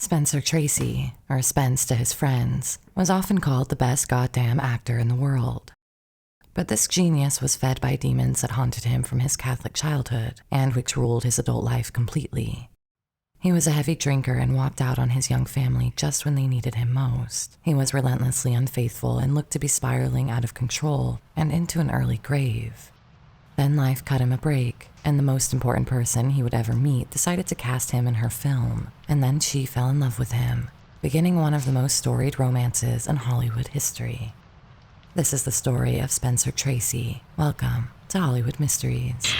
Spencer Tracy, or Spence to his friends, was often called the best goddamn actor in the world. But this genius was fed by demons that haunted him from his Catholic childhood and which ruled his adult life completely. He was a heavy drinker and walked out on his young family just when they needed him most. He was relentlessly unfaithful and looked to be spiraling out of control and into an early grave. Then life cut him a break, and the most important person he would ever meet decided to cast him in her film, and then she fell in love with him, beginning one of the most storied romances in Hollywood history. This is the story of Spencer Tracy. Welcome to Hollywood Mysteries.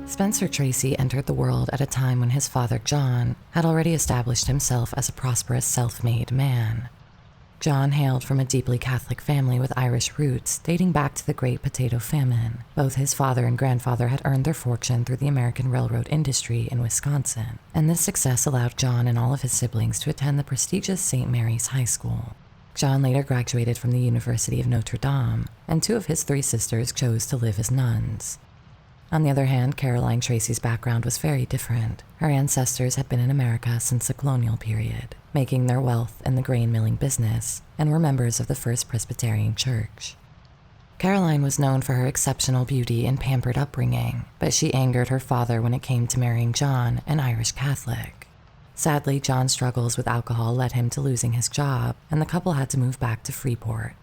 Spencer Tracy entered the world at a time when his father, John, had already established himself as a prosperous self-made man. John hailed from a deeply Catholic family with Irish roots dating back to the Great Potato Famine. Both his father and grandfather had earned their fortune through the American railroad industry in Wisconsin, and this success allowed John and all of his siblings to attend the prestigious St. Mary's High School. John later graduated from the University of Notre Dame, and two of his three sisters chose to live as nuns. On the other hand, Caroline Tracy's background was very different. Her ancestors had been in America since the colonial period, making their wealth in the grain milling business, and were members of the First Presbyterian Church. Caroline was known for her exceptional beauty and pampered upbringing, but she angered her father when it came to marrying John, an Irish Catholic. Sadly, John's struggles with alcohol led him to losing his job, and the couple had to move back to Freeport.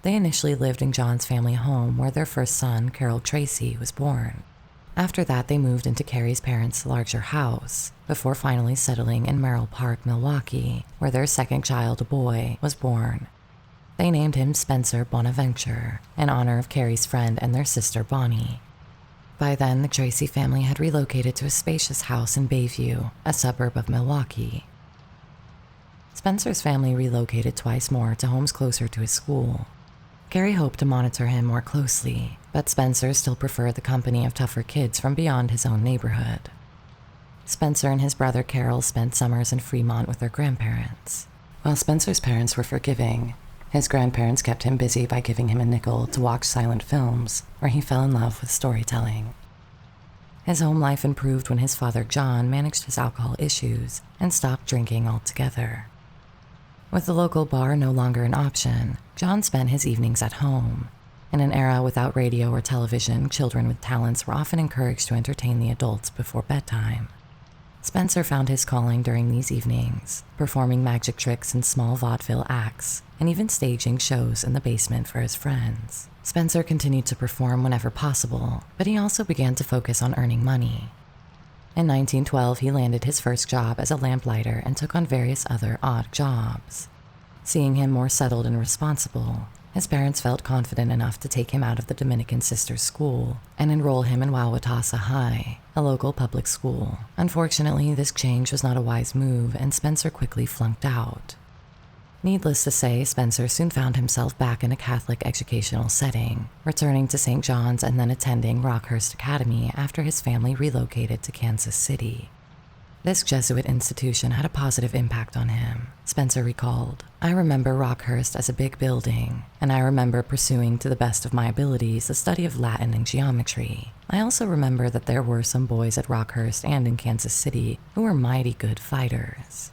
They initially lived in John's family home where their first son, Carol Tracy, was born. After that, they moved into Carrie's parents' larger house, before finally settling in Merrill Park, Milwaukee, where their second child, a boy, was born. They named him Spencer Bonaventure, in honor of Carrie's friend and their sister Bonnie. By then, the Tracy family had relocated to a spacious house in Bayview, a suburb of Milwaukee. Spencer's family relocated twice more to homes closer to his school. Carrie hoped to monitor him more closely, but Spencer still preferred the company of tougher kids from beyond his own neighborhood. Spencer and his brother Carol spent summers in Fremont with their grandparents. While Spencer's parents were forgiving, his grandparents kept him busy by giving him a nickel to watch silent films, where he fell in love with storytelling. His home life improved when his father John managed his alcohol issues and stopped drinking altogether. With the local bar no longer an option, John spent his evenings at home. In an era without radio or television, children with talents were often encouraged to entertain the adults before bedtime. Spencer found his calling during these evenings, performing magic tricks in small vaudeville acts, and even staging shows in the basement for his friends. Spencer continued to perform whenever possible, but he also began to focus on earning money. In 1912, he landed his first job as a lamplighter and took on various other odd jobs. Seeing him more settled and responsible, his parents felt confident enough to take him out of the Dominican Sisters School and enroll him in Wauwatosa High, a local public school. Unfortunately, this change was not a wise move, and Spencer quickly flunked out. Needless to say, Spencer soon found himself back in a Catholic educational setting, returning to St. John's and then attending Rockhurst Academy after his family relocated to Kansas City. This Jesuit institution had a positive impact on him. Spencer recalled, "I remember Rockhurst as a big building, and I remember pursuing to the best of my abilities the study of Latin and geometry. I also remember that there were some boys at Rockhurst and in Kansas City who were mighty good fighters."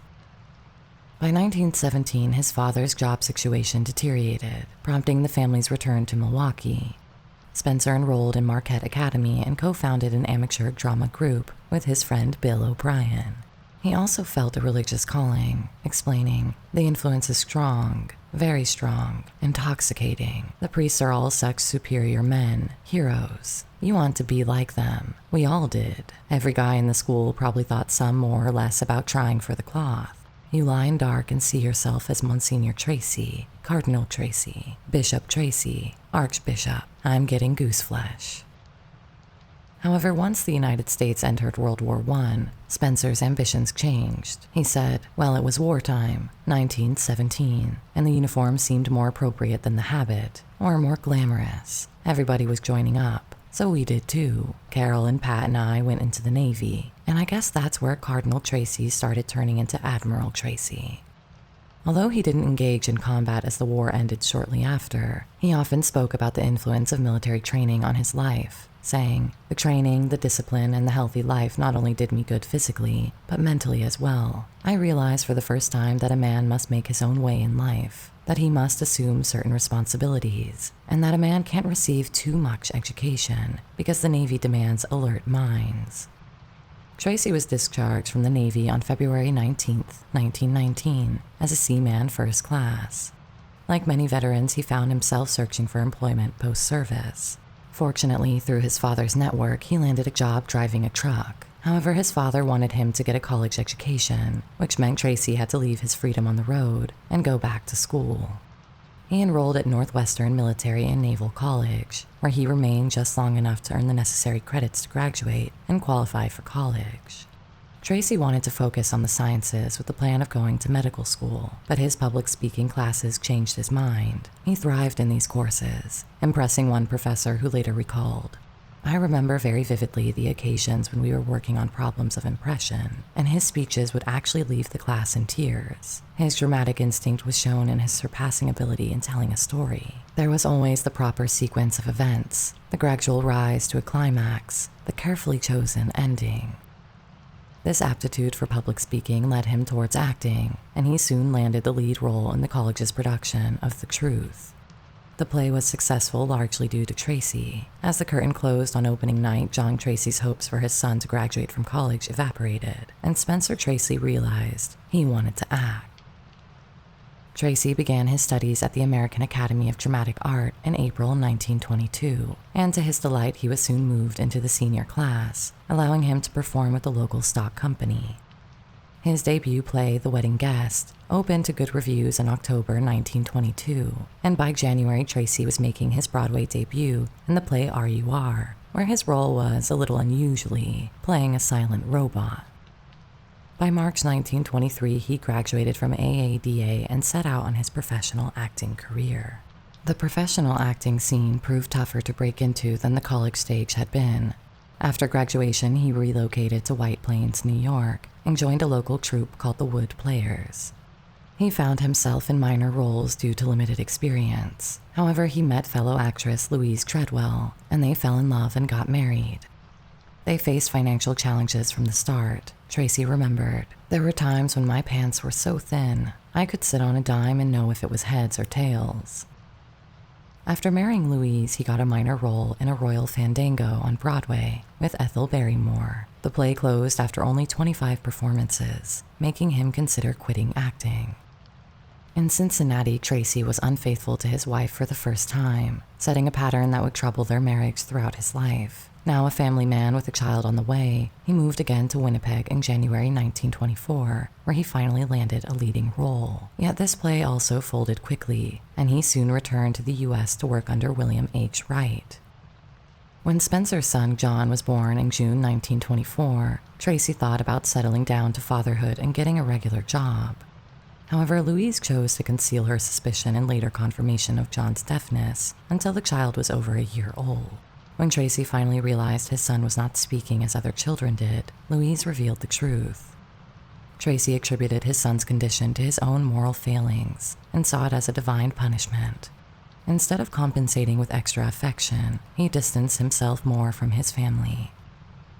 By 1917, his father's job situation deteriorated, prompting the family's return to Milwaukee. Spencer enrolled in Marquette Academy and co-founded an amateur drama group with his friend Bill O'Brien. He also felt a religious calling, explaining, "The influence is strong, very strong, intoxicating. The priests are all such superior men, heroes. You want to be like them. We all did. Every guy in the school probably thought some more or less about trying for the cloth. You lie in dark and see yourself as Monsignor Tracy, Cardinal Tracy, Bishop Tracy, Archbishop. I'm getting goose flesh." However, once the United States entered World War I, Spencer's ambitions changed. He said, "Well, it was wartime, 1917, and the uniform seemed more appropriate than the habit, or more glamorous. Everybody was joining up, so we did too. Carol and Pat and I went into the Navy, and I guess that's where Cardinal Tracy started turning into Admiral Tracy." Although he didn't engage in combat as the war ended shortly after, he often spoke about the influence of military training on his life, saying, "The training, the discipline, and the healthy life not only did me good physically, but mentally as well. I realized for the first time that a man must make his own way in life, that he must assume certain responsibilities, and that a man can't receive too much education because the Navy demands alert minds." Tracy was discharged from the Navy on February 19, 1919, as a seaman first class. Like many veterans, he found himself searching for employment post-service. Fortunately, through his father's network, he landed a job driving a truck. However, his father wanted him to get a college education, which meant Tracy had to leave his freedom on the road and go back to school. He enrolled at Northwestern Military and Naval College, where he remained just long enough to earn the necessary credits to graduate and qualify for college. Tracy wanted to focus on the sciences with the plan of going to medical school, but his public speaking classes changed his mind. He thrived in these courses, impressing one professor who later recalled, "I remember very vividly the occasions when we were working on problems of impression, and his speeches would actually leave the class in tears. His dramatic instinct was shown in his surpassing ability in telling a story. There was always the proper sequence of events, the gradual rise to a climax, the carefully chosen ending." This aptitude for public speaking led him towards acting, and he soon landed the lead role in the college's production of The Truth. The play was successful largely due to Tracy. As the curtain closed on opening night, John Tracy's hopes for his son to graduate from college evaporated, and Spencer Tracy realized he wanted to act. Tracy began his studies at the American Academy of Dramatic Art in April 1922, and to his delight he was soon moved into the senior class, allowing him to perform with the local stock company. His debut play, The Wedding Guest, opened to good reviews in October 1922, and by January Tracy was making his Broadway debut in the play R.U.R., where his role was, a little unusually, playing a silent robot. By March 1923, he graduated from AADA and set out on his professional acting career. The professional acting scene proved tougher to break into than the college stage had been. After graduation, he relocated to White Plains, New York, and joined a local troupe called the Wood Players. He found himself in minor roles due to limited experience. However, he met fellow actress Louise Treadwell, and they fell in love and got married. They faced financial challenges from the start. Tracy remembered, "There were times when my pants were so thin, I could sit on a dime and know if it was heads or tails." After marrying Louise, he got a minor role in a royal fandango on Broadway with Ethel Barrymore. The play closed after only 25 performances, making him consider quitting acting. In Cincinnati, Tracy was unfaithful to his wife for the first time, setting a pattern that would trouble their marriage throughout his life. Now a family man with a child on the way, he moved again to Winnipeg in January 1924, where he finally landed a leading role. Yet this play also folded quickly, and he soon returned to the U.S. to work under William H. Wright. When Spencer's son John was born in June 1924, Tracy thought about settling down to fatherhood and getting a regular job. However, Louise chose to conceal her suspicion and later confirmation of John's deafness until the child was over a year old. When Tracy finally realized his son was not speaking as other children did, Louise revealed the truth. Tracy attributed his son's condition to his own moral failings and saw it as a divine punishment. Instead of compensating with extra affection, he distanced himself more from his family.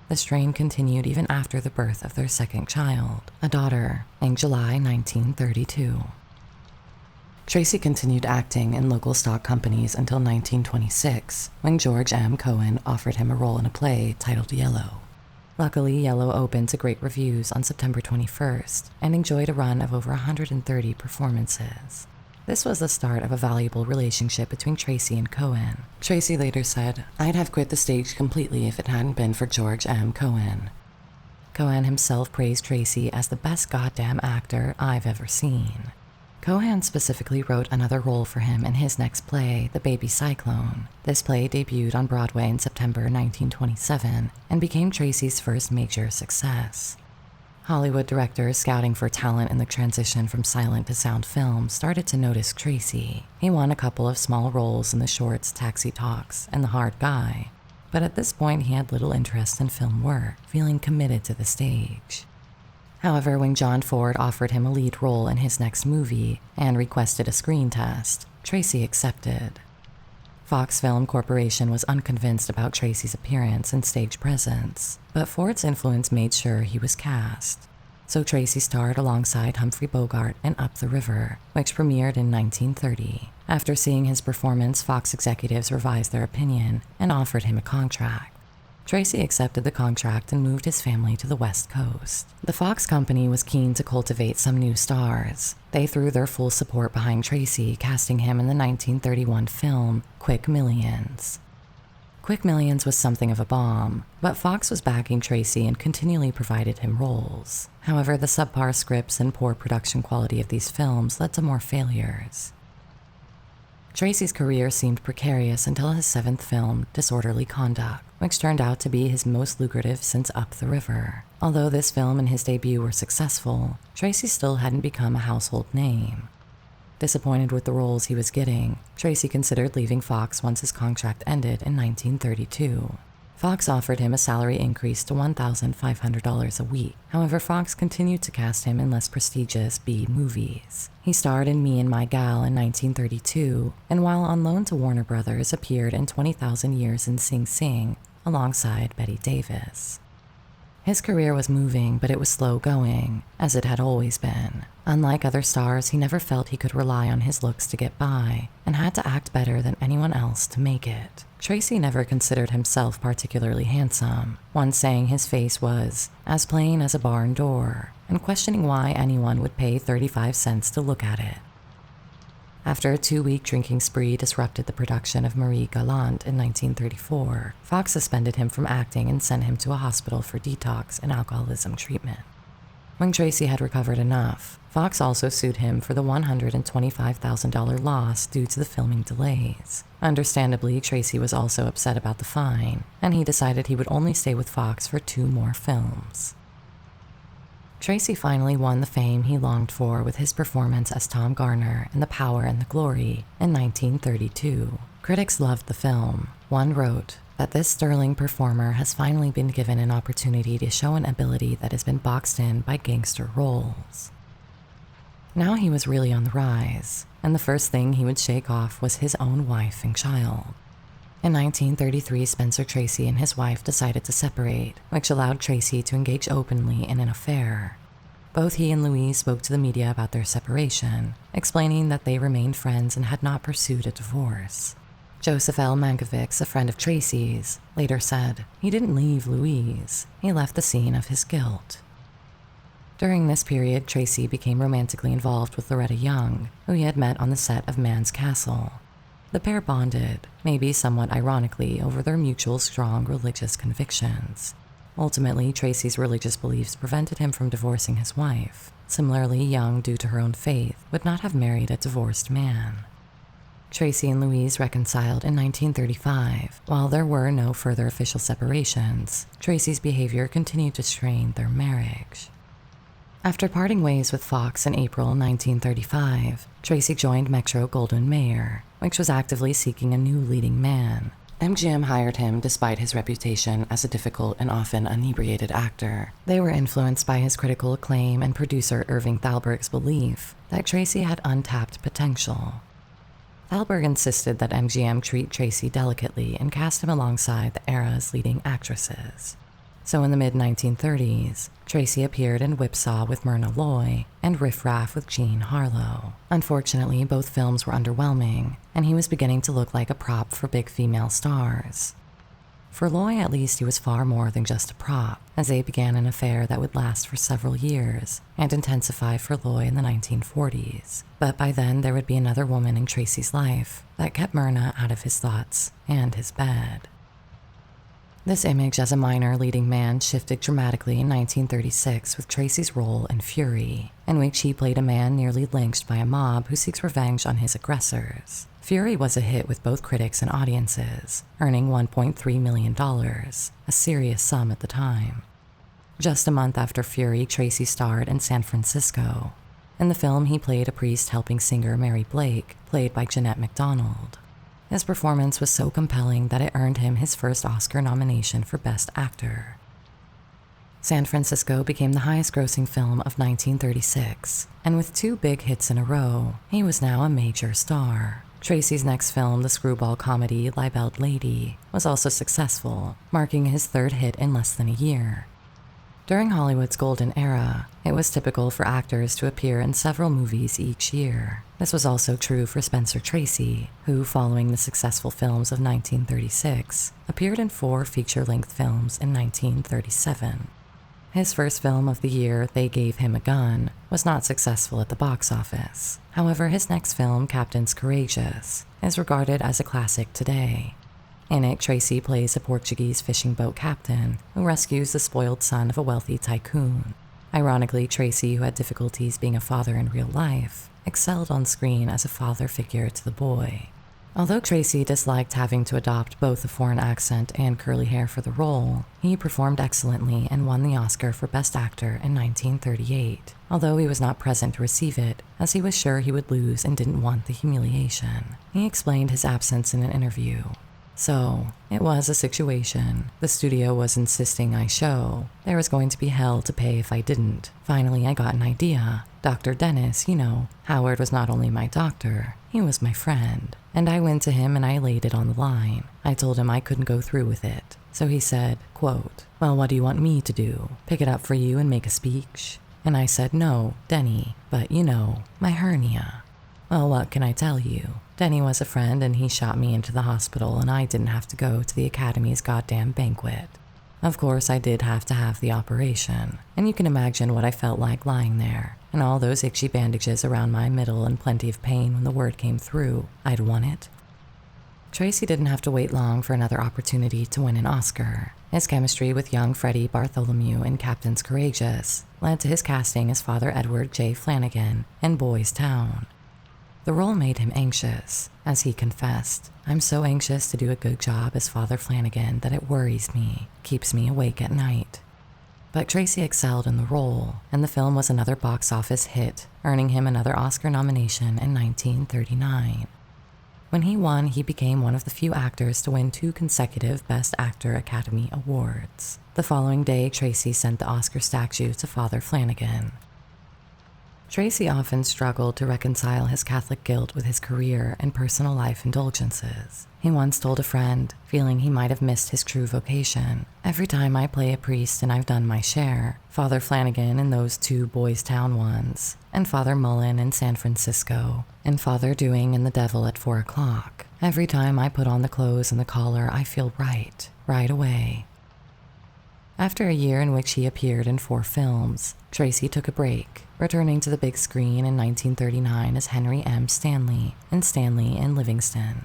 The strain continued even after the birth of their second child, a daughter, in July 1932. Tracy continued acting in local stock companies until 1926, when George M. Cohan offered him a role in a play titled Yellow. Luckily, Yellow opened to great reviews on September 21st and enjoyed a run of over 130 performances. This was the start of a valuable relationship between Tracy and Cohan. Tracy later said, "I'd have quit the stage completely if it hadn't been for George M. Cohan." Cohan himself praised Tracy as the best goddamn actor I've ever seen. Cohan specifically wrote another role for him in his next play, The Baby Cyclone. This play debuted on Broadway in September 1927 and became Tracy's first major success. Hollywood directors scouting for talent in the transition from silent to sound film started to notice Tracy. He won a couple of small roles in the shorts Taxi Talks and The Hard Guy, but at this point he had little interest in film work, feeling committed to the stage. However, when John Ford offered him a lead role in his next movie and requested a screen test, Tracy accepted. Fox Film Corporation was unconvinced about Tracy's appearance and stage presence, but Ford's influence made sure he was cast. So Tracy starred alongside Humphrey Bogart in Up the River, which premiered in 1930. After seeing his performance, Fox executives revised their opinion and offered him a contract. Tracy accepted the contract and moved his family to the West Coast. The Fox company was keen to cultivate some new stars. They threw their full support behind Tracy, casting him in the 1931 film Quick Millions. Quick Millions was something of a bomb, but Fox was backing Tracy and continually provided him roles. However, the subpar scripts and poor production quality of these films led to more failures. Tracy's career seemed precarious until his seventh film, Disorderly Conduct, which turned out to be his most lucrative since Up the River. Although this film and his debut were successful, Tracy still hadn't become a household name. Disappointed with the roles he was getting, Tracy considered leaving Fox once his contract ended in 1932. Fox offered him a salary increase to $1,500 a week. However, Fox continued to cast him in less prestigious B movies. He starred in Me and My Gal in 1932, and while on loan to Warner Brothers, appeared in 20,000 Years in Sing Sing alongside Bette Davis. His career was moving, but it was slow going, as it had always been. Unlike other stars, he never felt he could rely on his looks to get by, and had to act better than anyone else to make it. Tracy never considered himself particularly handsome, once saying his face was as plain as a barn door, and questioning why anyone would pay 35 cents to look at it. After a 2-week drinking spree disrupted the production of Marie Galante in 1934, Fox suspended him from acting and sent him to a hospital for detox and alcoholism treatment. When Tracy had recovered enough, Fox also sued him for the $125,000 loss due to the filming delays. Understandably, Tracy was also upset about the fine, and he decided he would only stay with Fox for 2 more films. Tracy finally won the fame he longed for with his performance as Tom Garner in The Power and the Glory in 1932. Critics loved the film. One wrote that this sterling performer has finally been given an opportunity to show an ability that has been boxed in by gangster roles. Now he was really on the rise, and the first thing he would shake off was his own wife and child. In 1933, Spencer Tracy and his wife decided to separate, which allowed Tracy to engage openly in an affair. Both he and Louise spoke to the media about their separation, explaining that they remained friends and had not pursued a divorce. Joseph L. Mankiewicz, a friend of Tracy's, later said, "He didn't leave Louise. He left the scene of his guilt." During this period, Tracy became romantically involved with Loretta Young, who he had met on the set of Man's Castle. The pair bonded, maybe somewhat ironically, over their mutual strong religious convictions. Ultimately, Tracy's religious beliefs prevented him from divorcing his wife. Similarly, Young, due to her own faith, would not have married a divorced man. Tracy and Louise reconciled in 1935. While there were no further official separations, Tracy's behavior continued to strain their marriage. After parting ways with Fox in April 1935, Tracy joined Metro-Goldwyn-Mayer, which was actively seeking a new leading man. MGM hired him despite his reputation as a difficult and often inebriated actor. They were influenced by his critical acclaim and producer Irving Thalberg's belief that Tracy had untapped potential. Thalberg insisted that MGM treat Tracy delicately and cast him alongside the era's leading actresses. So in the mid-1930s, Tracy appeared in Whipsaw with Myrna Loy and Riff Raff with Jean Harlow. Unfortunately, both films were underwhelming, and he was beginning to look like a prop for big female stars. For Loy, at least, he was far more than just a prop, as they began an affair that would last for several years and intensify for Loy in the 1940s. But by then, there would be another woman in Tracy's life that kept Myrna out of his thoughts and his bed. This image as a minor leading man shifted dramatically in 1936 with Tracy's role in Fury, in which he played a man nearly lynched by a mob who seeks revenge on his aggressors. Fury was a hit with both critics and audiences, earning $1.3 million, a serious sum at the time. Just a month after Fury, Tracy starred in San Francisco. In the film, he played a priest helping singer Mary Blake, played by Jeanette MacDonald. His performance was so compelling that it earned him his first Oscar nomination for Best Actor. San Francisco became the highest-grossing film of 1936, and with 2 big hits in a row, he was now a major star. Tracy's next film, the screwball comedy Libelled Lady, was also successful, marking his 3rd hit in less than a year. During Hollywood's golden era, it was typical for actors to appear in several movies each year. This was also true for Spencer Tracy, who, following the successful films of 1936, appeared in 4 feature-length films in 1937. His first film of the year, They Gave Him a Gun, was not successful at the box office. However, his next film, Captain's Courageous, is regarded as a classic today. In it, Tracy plays a Portuguese fishing boat captain who rescues the spoiled son of a wealthy tycoon. Ironically, Tracy, who had difficulties being a father in real life, excelled on screen as a father figure to the boy. Although Tracy disliked having to adopt both a foreign accent and curly hair for the role, he performed excellently and won the Oscar for Best Actor in 1938, although he was not present to receive it, as he was sure he would lose and didn't want the humiliation. He explained his absence in an interview. So, it was a situation. The studio was insisting I show. There was going to be hell to pay if I didn't. Finally, I got an idea. Dr. Dennis, Howard was not only my doctor, he was my friend. And I went to him and I laid it on the line. I told him I couldn't go through with it. So he said, quote, "Well, what do you want me to do? Pick it up for you and make a speech?" And I said, "No, Denny, but my hernia." Well, what can I tell you? Denny was a friend and he shot me into the hospital and I didn't have to go to the Academy's goddamn banquet. Of course, I did have to have the operation, and you can imagine what I felt like lying there, and all those itchy bandages around my middle and plenty of pain when the word came through I'd won it. Tracy didn't have to wait long for another opportunity to win an Oscar. His chemistry with young Freddie Bartholomew in Captain's Courageous led to his casting as Father Edward J. Flanagan in Boys Town. The role made him anxious, as he confessed, "I'm so anxious to do a good job as Father Flanagan that it worries me, keeps me awake at night." But Tracy excelled in the role, and the film was another box office hit, earning him another Oscar nomination in 1939. When he won, he became one of the few actors to win 2 consecutive Best Actor Academy Awards. The following day, Tracy sent the Oscar statue to Father Flanagan. Tracy often struggled to reconcile his Catholic guilt with his career and personal life indulgences. He once told a friend, feeling he might have missed his true vocation, "Every time I play a priest and I've done my share, Father Flanagan in those 2 Boys Town ones, and Father Mullen in San Francisco, and Father Dewing in The Devil at 4 o'clock. Every time I put on the clothes and the collar, I feel right away." After a year in which he appeared in 4 films, Tracy took a break, returning to the big screen in 1939 as Henry M. Stanley in Stanley and Livingston.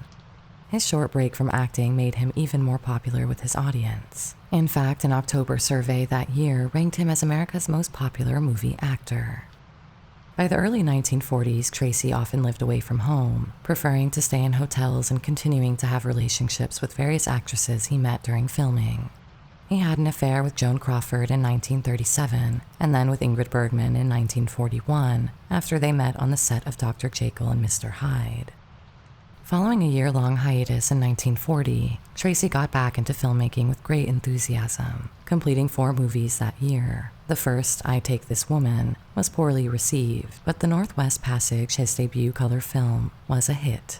His short break from acting made him even more popular with his audience. In fact, an October survey that year ranked him as America's most popular movie actor. By the early 1940s, Tracy often lived away from home, preferring to stay in hotels and continuing to have relationships with various actresses he met during filming. He had an affair with Joan Crawford in 1937, and then with Ingrid Bergman in 1941, after they met on the set of Dr. Jekyll and Mr. Hyde. Following a year-long hiatus in 1940, Tracy got back into filmmaking with great enthusiasm, completing 4 movies that year. The first, I Take This Woman, was poorly received, but The Northwest Passage, his debut color film, was a hit.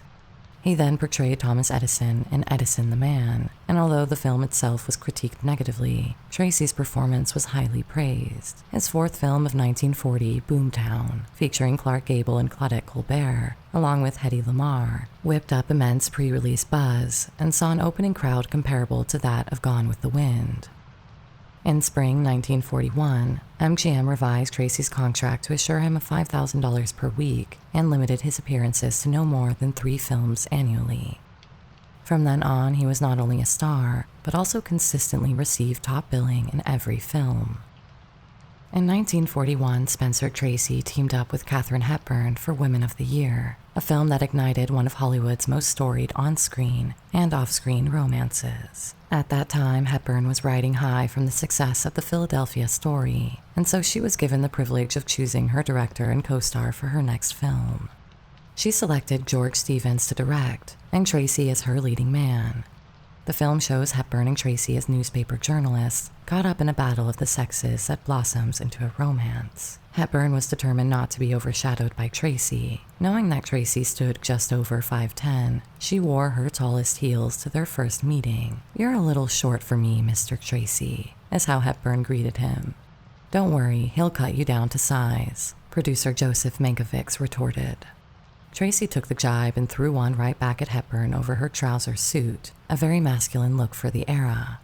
He then portrayed Thomas Edison in Edison the Man, and although the film itself was critiqued negatively, Tracy's performance was highly praised. His 4th film of 1940, Boomtown, featuring Clark Gable and Claudette Colbert, along with Hedy Lamarr, whipped up immense pre-release buzz and saw an opening crowd comparable to that of Gone with the Wind. In spring 1941, MGM revised Tracy's contract to assure him of $5,000 per week and limited his appearances to no more than 3 films annually. From then on, he was not only a star, but also consistently received top billing in every film. In 1941, Spencer Tracy teamed up with Katharine Hepburn for Women of the Year, a film that ignited one of Hollywood's most storied on-screen and off-screen romances. At that time, Hepburn was riding high from the success of the Philadelphia Story, and so she was given the privilege of choosing her director and co-star for her next film. She selected George Stevens to direct, and Tracy as her leading man. The film shows Hepburn and Tracy as newspaper journalists caught up in a battle of the sexes that blossoms into a romance. Hepburn was determined not to be overshadowed by Tracy. Knowing that Tracy stood just over 5'10", she wore her tallest heels to their first meeting. "You're a little short for me, Mr. Tracy," is how Hepburn greeted him. "Don't worry, he'll cut you down to size," producer Joseph Mankiewicz retorted. Tracy took the jibe and threw one right back at Hepburn over her trouser suit, a very masculine look for the era.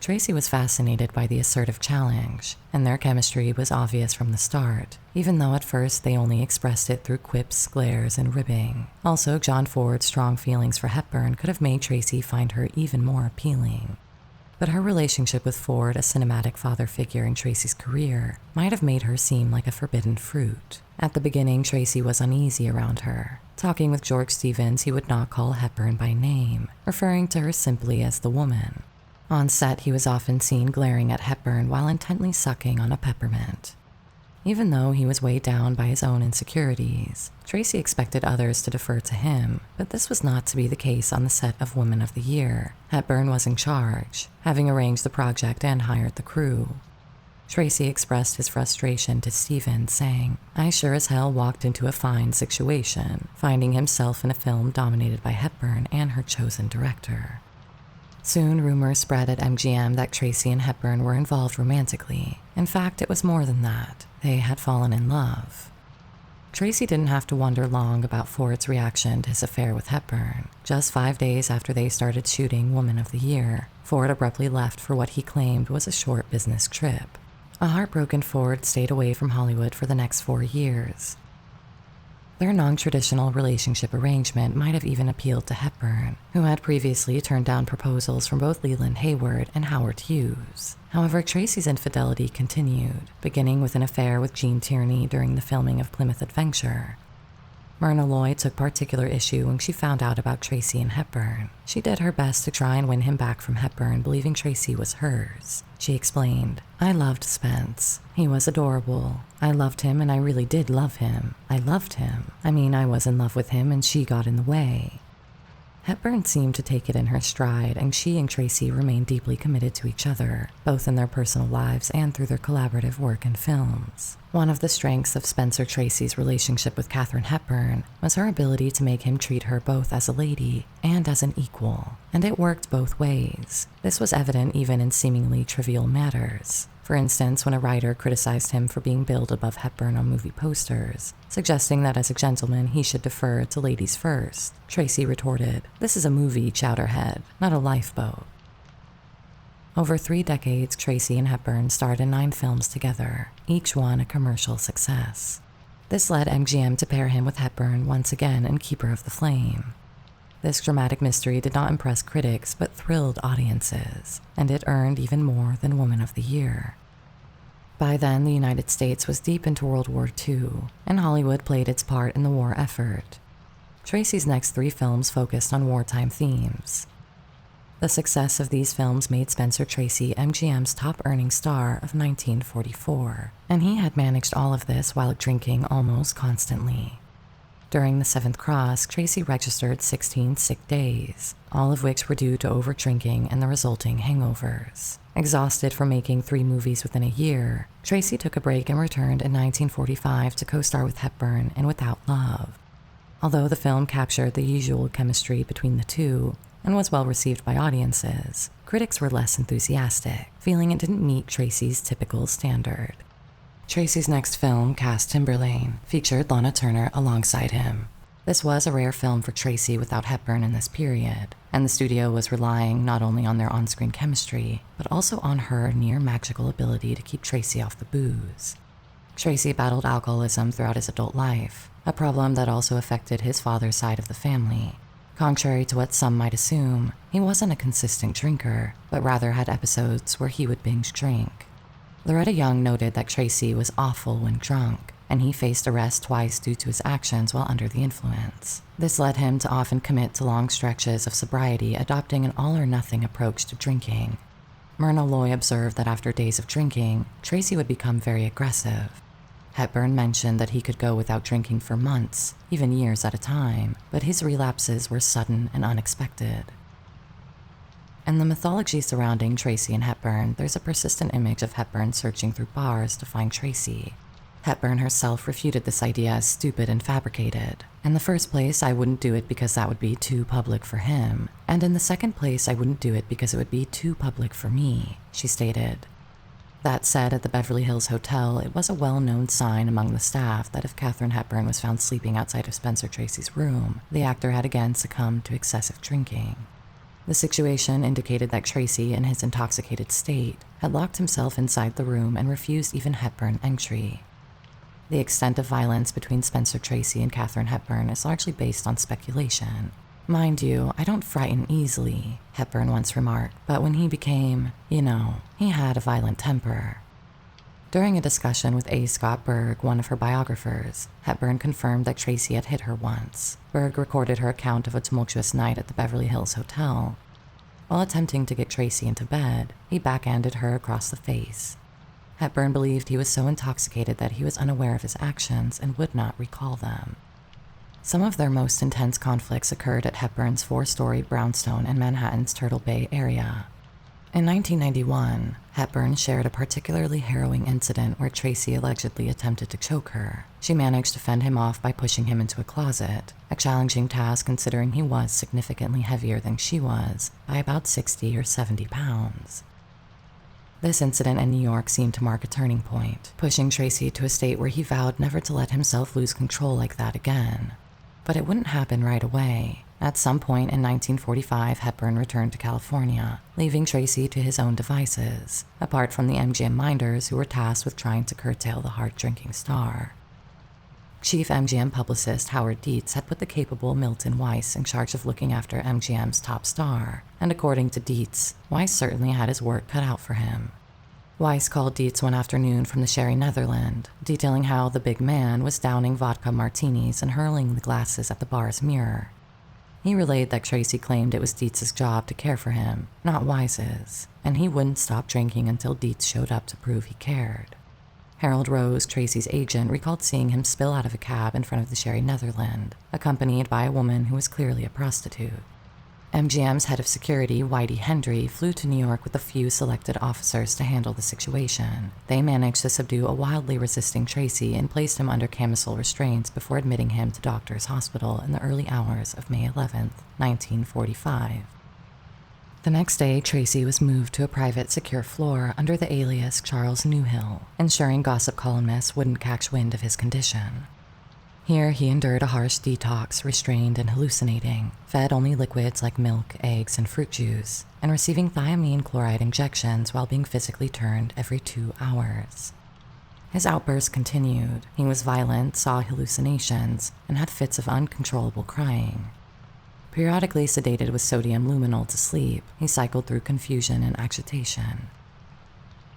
Tracy was fascinated by the assertive challenge, and their chemistry was obvious from the start, even though at first they only expressed it through quips, glares, and ribbing. Also, John Ford's strong feelings for Hepburn could have made Tracy find her even more appealing. But her relationship with Ford, a cinematic father figure in Tracy's career, might have made her seem like a forbidden fruit. At the beginning, Tracy was uneasy around her. Talking with George Stevens, he would not call Hepburn by name, referring to her simply as the woman. On set, he was often seen glaring at Hepburn while intently sucking on a peppermint. Even though he was weighed down by his own insecurities, Tracy expected others to defer to him, but this was not to be the case on the set of Woman of the Year. Hepburn was in charge, having arranged the project and hired the crew. Tracy expressed his frustration to Stevens, saying, "I sure as hell walked into a fine situation, finding himself in a film dominated by Hepburn and her chosen director." Soon, rumors spread at MGM that Tracy and Hepburn were involved romantically. In fact, it was more than that. They had fallen in love. Tracy didn't have to wonder long about Ford's reaction to his affair with Hepburn. Just 5 days after they started shooting Woman of the Year, Ford abruptly left for what he claimed was a short business trip. A heartbroken Ford stayed away from Hollywood for the next 4 years. Their non-traditional relationship arrangement might have even appealed to Hepburn, who had previously turned down proposals from both Leland Hayward and Howard Hughes. However, Tracy's infidelity continued, beginning with an affair with Gene Tierney during the filming of Plymouth Adventure. Myrna Loy took particular issue when she found out about Tracy and Hepburn. She did her best to try and win him back from Hepburn, believing Tracy was hers. She explained, "I loved Spence. He was adorable. I loved him and I really did love him. I loved him. I mean, I was in love with him and she got in the way." Hepburn seemed to take it in her stride, and she and Tracy remained deeply committed to each other, both in their personal lives and through their collaborative work in films. One of the strengths of Spencer Tracy's relationship with Katharine Hepburn was her ability to make him treat her both as a lady and as an equal, and it worked both ways. This was evident even in seemingly trivial matters. For instance, when a writer criticized him for being billed above Hepburn on movie posters, suggesting that as a gentleman he should defer to ladies first, Tracy retorted, "This is a movie, chowderhead, not a lifeboat." Over 3 decades, Tracy and Hepburn starred in 9 films together, each one a commercial success. This led MGM to pair him with Hepburn once again in Keeper of the Flame. This dramatic mystery did not impress critics, but thrilled audiences, and it earned even more than Woman of the Year. By then, the United States was deep into World War II, and Hollywood played its part in the war effort. Tracy's next 3 films focused on wartime themes. The success of these films made Spencer Tracy MGM's top-earning star of 1944, and he had managed all of this while drinking almost constantly. During the 7th Cross, Tracy registered 16 sick days, all of which were due to over-drinking and the resulting hangovers. Exhausted from making 3 movies within a year, Tracy took a break and returned in 1945 to co-star with Hepburn in Without Love. Although the film captured the usual chemistry between the two and was well received by audiences, critics were less enthusiastic, feeling it didn't meet Tracy's typical standard. Tracy's next film, Cass Timberlane, featured Lana Turner alongside him. This was a rare film for Tracy without Hepburn in this period, and the studio was relying not only on their on-screen chemistry, but also on her near-magical ability to keep Tracy off the booze. Tracy battled alcoholism throughout his adult life, a problem that also affected his father's side of the family. Contrary to what some might assume, he wasn't a consistent drinker, but rather had episodes where he would binge drink. Loretta Young noted that Tracy was awful when drunk, and he faced arrest twice due to his actions while under the influence. This led him to often commit to long stretches of sobriety, adopting an all-or-nothing approach to drinking. Myrna Loy observed that after days of drinking, Tracy would become very aggressive. Hepburn mentioned that he could go without drinking for months, even years at a time, but his relapses were sudden and unexpected. In the mythology surrounding Tracy and Hepburn, there's a persistent image of Hepburn searching through bars to find Tracy. Hepburn herself refuted this idea as stupid and fabricated. In the first place, I wouldn't do it because that would be too public for him. And in the second place, I wouldn't do it because it would be too public for me, she stated. That said, at the Beverly Hills Hotel, it was a well-known sign among the staff that if Katharine Hepburn was found sleeping outside of Spencer Tracy's room, the actor had again succumbed to excessive drinking. The situation indicated that Tracy, in his intoxicated state, had locked himself inside the room and refused even Hepburn entry. The extent of violence between Spencer Tracy and Katharine Hepburn is largely based on speculation. Mind you, I don't frighten easily, Hepburn once remarked, but when he became, he had a violent temper. During a discussion with A. Scott Berg, one of her biographers, Hepburn confirmed that Tracy had hit her once. Berg recorded her account of a tumultuous night at the Beverly Hills Hotel. While attempting to get Tracy into bed, he backhanded her across the face. Hepburn believed he was so intoxicated that he was unaware of his actions and would not recall them. Some of their most intense conflicts occurred at Hepburn's 4-story brownstone in Manhattan's Turtle Bay area. In 1991, Hepburn shared a particularly harrowing incident where Tracy allegedly attempted to choke her. She managed to fend him off by pushing him into a closet, a challenging task considering he was significantly heavier than she was, by about 60 or 70 pounds. This incident in New York seemed to mark a turning point, pushing Tracy to a state where he vowed never to let himself lose control like that again. But it wouldn't happen right away. At some point in 1945, Hepburn returned to California, leaving Tracy to his own devices, apart from the MGM minders who were tasked with trying to curtail the hard-drinking star. Chief MGM publicist Howard Dietz had put the capable Milton Weiss in charge of looking after MGM's top star, and according to Dietz, Weiss certainly had his work cut out for him. Weiss called Dietz one afternoon from the Sherry Netherland, detailing how the big man was downing vodka martinis and hurling the glasses at the bar's mirror. He relayed that Tracy claimed it was Dietz's job to care for him, not Weiss's, and he wouldn't stop drinking until Dietz showed up to prove he cared. Harold Rose, Tracy's agent, recalled seeing him spill out of a cab in front of the Sherry Netherland, accompanied by a woman who was clearly a prostitute. MGM's head of security, Whitey Hendry, flew to New York with a few selected officers to handle the situation. They managed to subdue a wildly resisting Tracy and placed him under camisole restraints before admitting him to Doctors Hospital in the early hours of May 11, 1945. The next day, Tracy was moved to a private, secure floor under the alias Charles Newhill, ensuring gossip columnists wouldn't catch wind of his condition. Here, he endured a harsh detox, restrained and hallucinating, fed only liquids like milk, eggs, and fruit juice, and receiving thiamine chloride injections while being physically turned every 2 hours. His outbursts continued. He was violent, saw hallucinations, and had fits of uncontrollable crying. Periodically sedated with sodium luminol to sleep, he cycled through confusion and agitation.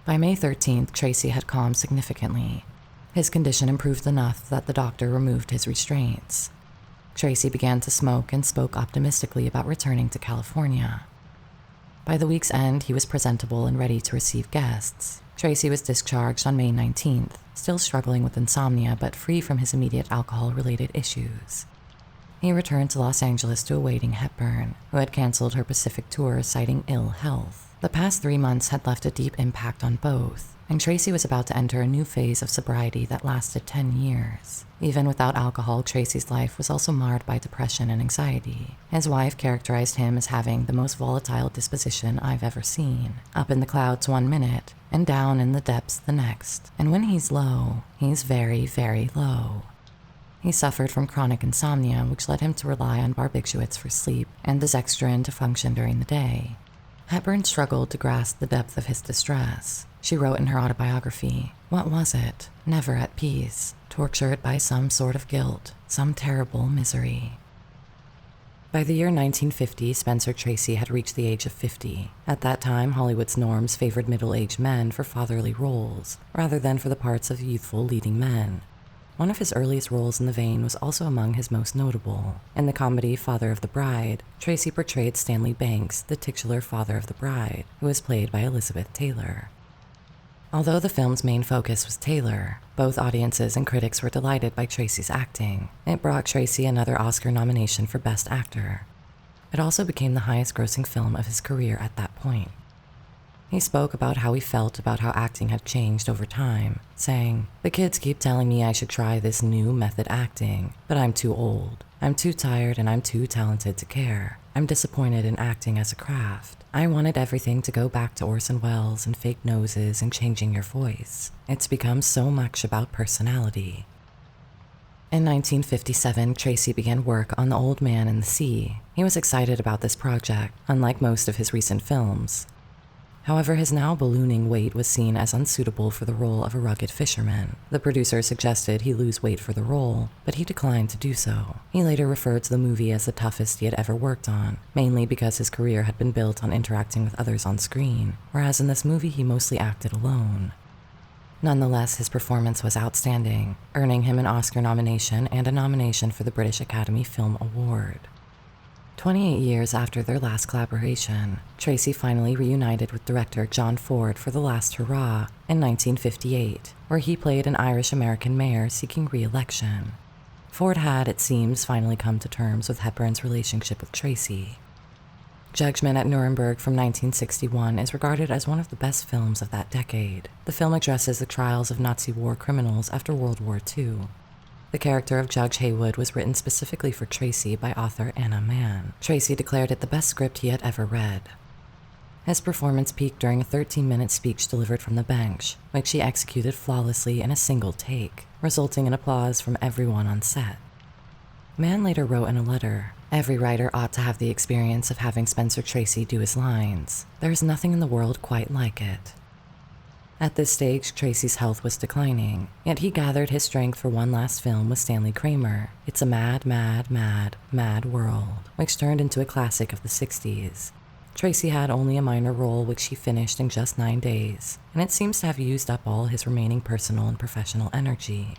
By May 13th, Tracy had calmed significantly. His condition improved enough that the doctor removed his restraints. Tracy began to smoke and spoke optimistically about returning to California. By the week's end, he was presentable and ready to receive guests. Tracy was discharged on May 19th, still struggling with insomnia but free from his immediate alcohol-related issues. He returned to Los Angeles to awaiting Hepburn, who had canceled her Pacific tour citing ill health. The past 3 months had left a deep impact on both, and Tracy was about to enter a new phase of sobriety that lasted 10 years. Even without alcohol, Tracy's life was also marred by depression and anxiety. His wife characterized him as having the most volatile disposition I've ever seen, up in the clouds 1 minute, and down in the depths the next. And when he's low, he's very, very low. He suffered from chronic insomnia, which led him to rely on barbiturates for sleep and Dextrin to function during the day. Hepburn struggled to grasp the depth of his distress. She wrote in her autobiography, "What was it? Never at peace, tortured by some sort of guilt, some terrible misery." By the year 1950, Spencer Tracy had reached the age of 50. At that time, Hollywood's norms favored middle-aged men for fatherly roles, rather than for the parts of youthful leading men. One of his earliest roles in the vein was also among his most notable. In the comedy Father of the Bride, Tracy portrayed Stanley Banks, the titular father of the bride, who was played by Elizabeth Taylor. Although the film's main focus was Taylor, both audiences and critics were delighted by Tracy's acting. It brought Tracy another Oscar nomination for Best Actor. It also became the highest-grossing film of his career at that point. He spoke about how he felt about how acting had changed over time, saying, "The kids keep telling me I should try this new method acting, but I'm too old. I'm too tired and I'm too talented to care. I'm disappointed in acting as a craft. I wanted everything to go back to Orson Welles and fake noses and changing your voice. It's become so much about personality." In 1957, Tracy began work on The Old Man and the Sea. He was excited about this project, unlike most of his recent films. However, his now ballooning weight was seen as unsuitable for the role of a rugged fisherman. The producer suggested he lose weight for the role, but he declined to do so. He later referred to the movie as the toughest he had ever worked on, mainly because his career had been built on interacting with others on screen, whereas in this movie he mostly acted alone. Nonetheless, his performance was outstanding, earning him an Oscar nomination and a nomination for the British Academy Film Award. 28 years after their last collaboration, Tracy finally reunited with director John Ford for The Last Hurrah in 1958, where he played an Irish-American mayor seeking re-election. Ford had, it seems, finally come to terms with Hepburn's relationship with Tracy. Judgment at Nuremberg from 1961 is regarded as one of the best films of that decade. The film addresses the trials of Nazi war criminals after World War II. The character of Judge Haywood was written specifically for Tracy by author Anna Mann. Tracy declared it the best script he had ever read. His performance peaked during a 13-minute speech delivered from the bench, which he executed flawlessly in a single take, resulting in applause from everyone on set. Mann later wrote in a letter, "Every writer ought to have the experience of having Spencer Tracy do his lines. There is nothing in the world quite like it." At this stage, Tracy's health was declining, yet he gathered his strength for one last film with Stanley Kramer, It's a Mad, Mad, Mad, Mad World, which turned into a classic of the 60s. Tracy had only a minor role which he finished in just 9 days, and it seems to have used up all his remaining personal and professional energy.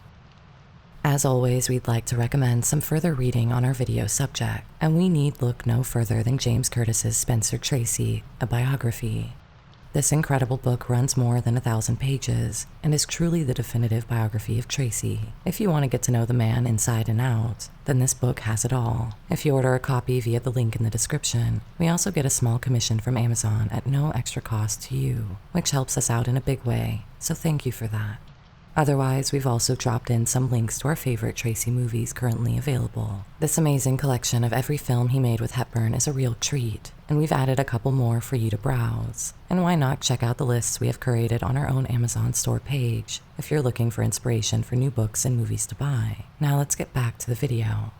As always, we'd like to recommend some further reading on our video subject, and we need look no further than James Curtis's Spencer Tracy, a biography. This incredible book runs more than 1,000 pages and is truly the definitive biography of Tracy. If you want to get to know the man inside and out, then this book has it all. If you order a copy via the link in the description, we also get a small commission from Amazon at no extra cost to you, which helps us out in a big way, so thank you for that. Otherwise, we've also dropped in some links to our favorite Tracy movies currently available. This amazing collection of every film he made with Hepburn is a real treat, and we've added a couple more for you to browse. And why not check out the lists we have curated on our own Amazon store page if you're looking for inspiration for new books and movies to buy. Now let's get back to the video.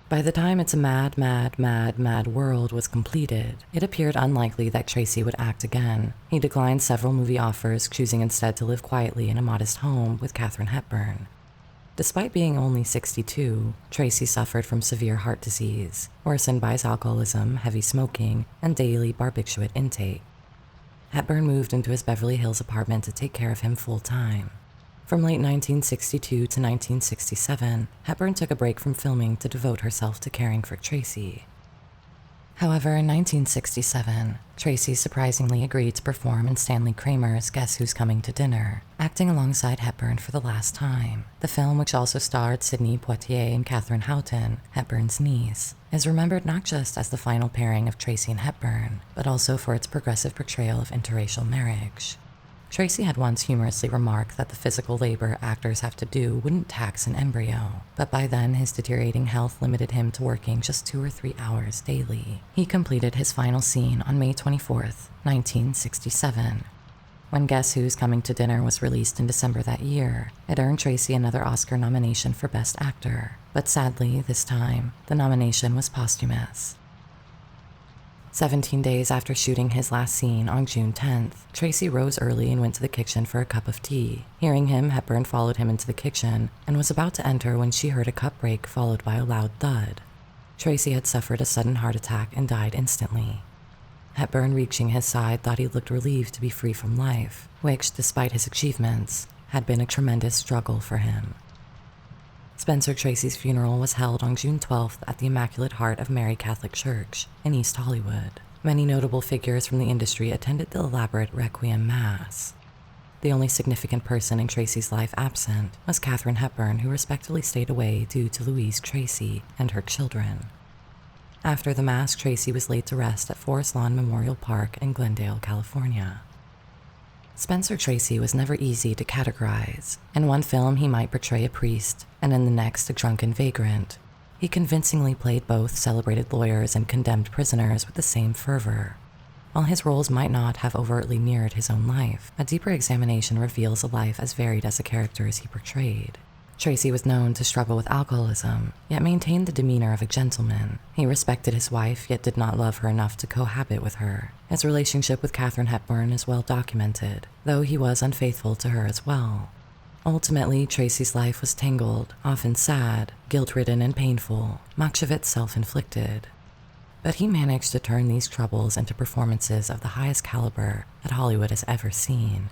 By the time It's a Mad, Mad, Mad, Mad World was completed, it appeared unlikely that Tracy would act again. He declined several movie offers, choosing instead to live quietly in a modest home with Katharine Hepburn. Despite being only 62, Tracy suffered from severe heart disease, worsened by his alcoholism, heavy smoking, and daily barbiturate intake. Hepburn moved into his Beverly Hills apartment to take care of him full-time. From late 1962 to 1967, Hepburn took a break from filming to devote herself to caring for Tracy. However, in 1967, Tracy surprisingly agreed to perform in Stanley Kramer's Guess Who's Coming to Dinner, acting alongside Hepburn for the last time. The film, which also starred Sidney Poitier and Catherine Houghton, Hepburn's niece, is remembered not just as the final pairing of Tracy and Hepburn, but also for its progressive portrayal of interracial marriage. Tracy had once humorously remarked that the physical labor actors have to do wouldn't tax an embryo, but by then his deteriorating health limited him to working just 2 or 3 hours daily. He completed his final scene on May 24th, 1967. When Guess Who's Coming to Dinner was released in December that year, it earned Tracy another Oscar nomination for Best Actor, but sadly, this time, the nomination was posthumous. 17 days after shooting his last scene on June 10th, Tracy rose early and went to the kitchen for a cup of tea. Hearing him, Hepburn followed him into the kitchen and was about to enter when she heard a cup break followed by a loud thud. Tracy had suffered a sudden heart attack and died instantly. Hepburn, reaching his side, thought he looked relieved to be free from life, which, despite his achievements, had been a tremendous struggle for him. Spencer Tracy's funeral was held on June 12th at the Immaculate Heart of Mary Catholic Church in East Hollywood. Many notable figures from the industry attended the elaborate Requiem Mass. The only significant person in Tracy's life absent was Katharine Hepburn, who respectfully stayed away due to Louise Tracy and her children. After the mask, Tracy was laid to rest at Forest Lawn Memorial Park in Glendale, California. Spencer Tracy was never easy to categorize. In one film, he might portray a priest, and in the next, a drunken vagrant. He convincingly played both celebrated lawyers and condemned prisoners with the same fervor. While his roles might not have overtly mirrored his own life, a deeper examination reveals a life as varied as the characters he portrayed. Tracy was known to struggle with alcoholism, yet maintained the demeanor of a gentleman. He respected his wife, yet did not love her enough to cohabit with her. His relationship with Katharine Hepburn is well documented, though he was unfaithful to her as well. Ultimately, Tracy's life was tangled, often sad, guilt-ridden and painful, much of it self-inflicted. But he managed to turn these troubles into performances of the highest caliber that Hollywood has ever seen.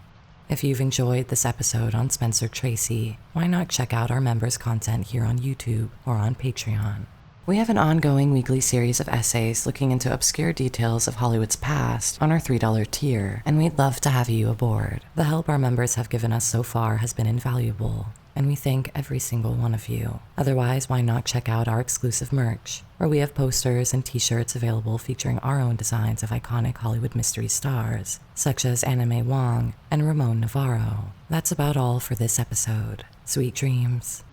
If you've enjoyed this episode on Spencer Tracy, why not check out our members' content here on YouTube or on Patreon? We have an ongoing weekly series of essays looking into obscure details of Hollywood's past on our $3 tier, and we'd love to have you aboard. The help our members have given us so far has been invaluable, and we thank every single one of you. Otherwise, why not check out our exclusive merch, where we have posters and t-shirts available featuring our own designs of iconic Hollywood mystery stars, such as Anna May Wong and Ramon Navarro. That's about all for this episode. Sweet dreams.